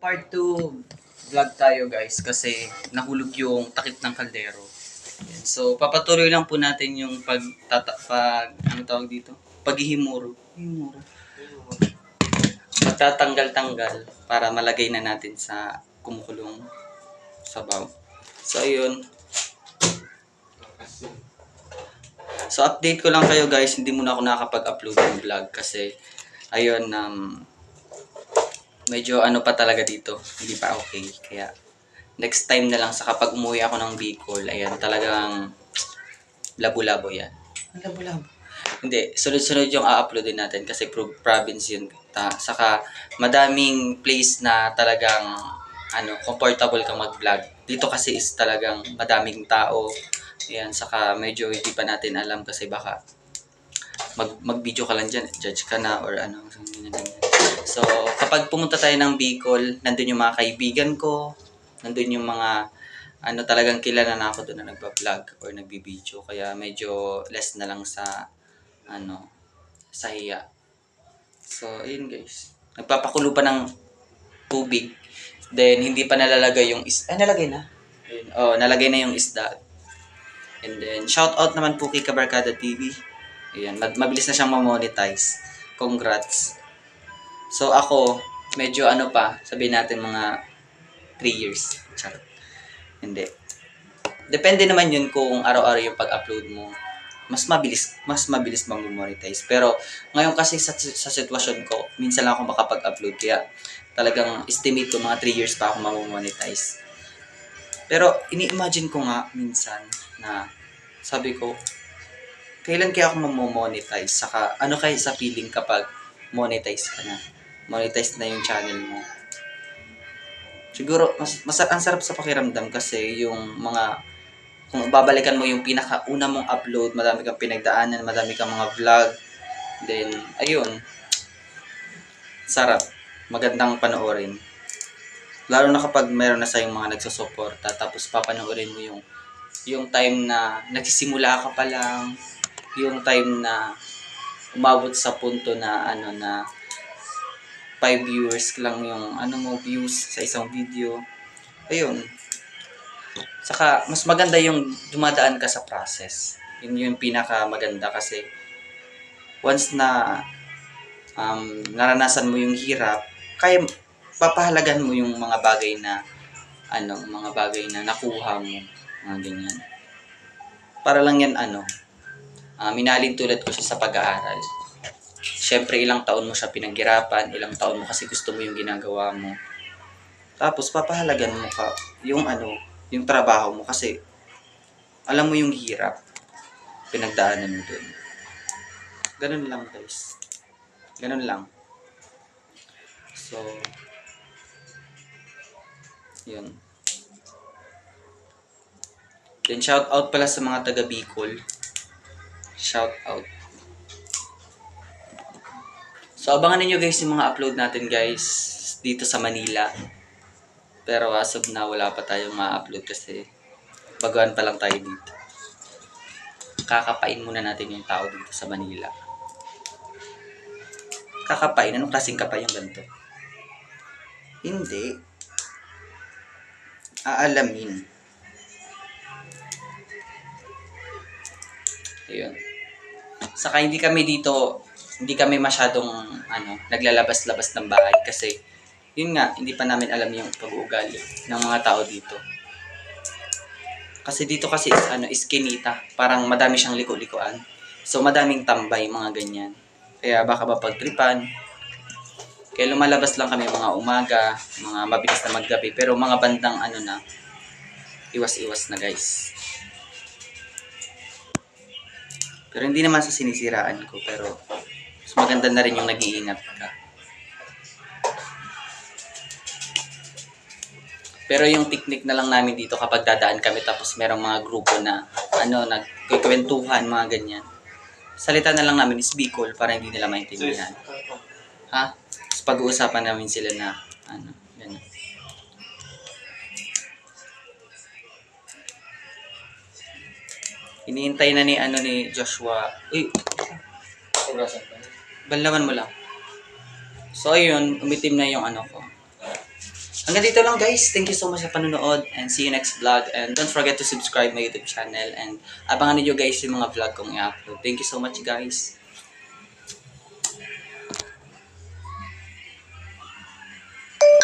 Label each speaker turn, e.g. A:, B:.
A: Part 2 vlog tayo guys kasi nahulog yung takip ng kaldero. Ayan. So papatuloy lang po natin yung ano tawag dito? Paghihimuro. Magtatanggal-tanggal para malagay na natin sa kumukulong sabaw. So ayun. So update ko lang kayo guys, hindi muna ako nakakapag-upload ng vlog kasi ayun medyo ano pa talaga dito, hindi pa okay. Kaya next time na lang sa kapag umuwi ako ng Bicol, ayan talagang labo-labo yan. Labo-labo. Hindi, sunod-sunod yung a-uploadin natin kasi province yun. Saka madaming place na talagang comfortable kang mag-vlog. Dito kasi is talagang madaming tao. Ayan, saka medyo hindi pa natin alam kasi baka mag-video ka lang dyan, judge ka na or ano. So, kapag pumunta tayo ng Bicol, nandun yung mga kaibigan ko, nandun yung mga talagang kilala na ako doon na nagpa-vlog or nagbibideo. Kaya medyo less na lang sa sa hiya. So, ayun guys. Nagpapakulo pa ng tubig. Then, hindi pa nalalagay yung isda. Nalagay na. Ayun. Oh, nalagay na yung isda. And then, shout out naman po kay Kabarkada TV. Ayan, mabilis na siyang ma-monetize. Congrats. So, ako, medyo sabihin natin mga 3 years. Charot. Hindi. Depende naman yun kung araw-araw yung pag-upload mo. Mas mabilis mag-monetize. Pero ngayon kasi sa sitwasyon ko, minsan lang ako makapag-upload. Kaya talagang estimate ko mga 3 years pa ako mag-monetize. Pero ini-imagine ko nga minsan na sabi ko, kailan kaya ako mag-monetize? Saka ano kaya sa feeling kapag monetize ka na? Monetize na yung channel mo. Siguro, ang sarap sa pakiramdam kasi yung kung babalikan mo yung pinakauna mong upload, madami kang pinagdaanan, madami kang mga vlog, then, ayun, sarap, magandang panoorin. Lalo na kapag meron na sayong mga nagsusuporta, tapos papanoorin mo yung time na nagsisimula ka pa lang, yung time na umabot sa punto na na 5 viewers lang yung views sa isang video. Ayun. Saka mas maganda yung dumadaan ka sa process. Yun yung pinaka maganda kasi once na naranasan mo yung hirap, kaya papahalagan mo yung mga bagay na nakuha mo, mga ganyan. Para lang yan minalin tulad ko siya sa pag-aaral. Siyempre, ilang taon mo siya pinaghirapan, ilang taon mo kasi gusto mo yung ginagawa mo. Tapos, papahalagan mo ka yung yung trabaho mo kasi alam mo yung hirap, pinagdaanan mo dun. Ganun lang, guys. Ganun lang. So, yun. Then, shout out pala sa mga taga Bicol. Shout out. So, abangan niyo guys yung mga upload natin guys dito sa Manila. Pero as of now, wala pa tayong ma-upload kasi baguhan pa lang tayo dito. Kakapain muna natin yung tao dito sa Manila. Kakapain? Anong klaseng kapay yung ganito? Hindi. Aalamin. Ayun. Saka hindi kami masyadong naglalabas-labas ng bahay kasi yun nga, hindi pa namin alam yung pag-uugali ng mga tao dito. Kasi dito kasi is kinita, parang madami siyang liko-likuan. So madaming tambay, mga ganyan. Kaya baka mapagtripan. Kaya lumalabas lang kami mga umaga, mga mabilis na maggabi, pero mga bandang iwas-iwas na guys. Pero hindi naman sa sinisiraan ko, pero mas maganda na rin yung nag-iingat ka. Pero yung technique na lang namin dito kapag dadaan kami tapos merong mga grupo na nagkikwentuhan, mga ganyan. Salita na lang namin is Bicol para hindi nila maintindihan. Ha? Tapos pag-uusapan namin sila na ganyan. Iniintay na ni Joshua. Uy. Banlawan mo lang. So ayun, umitim na yung ko. Hanggang dito lang guys. Thank you so much sa panonood and see you next vlog. And don't forget to subscribe my YouTube channel and abangan niyo guys yung mga vlog kong i-upload. Thank you so much guys.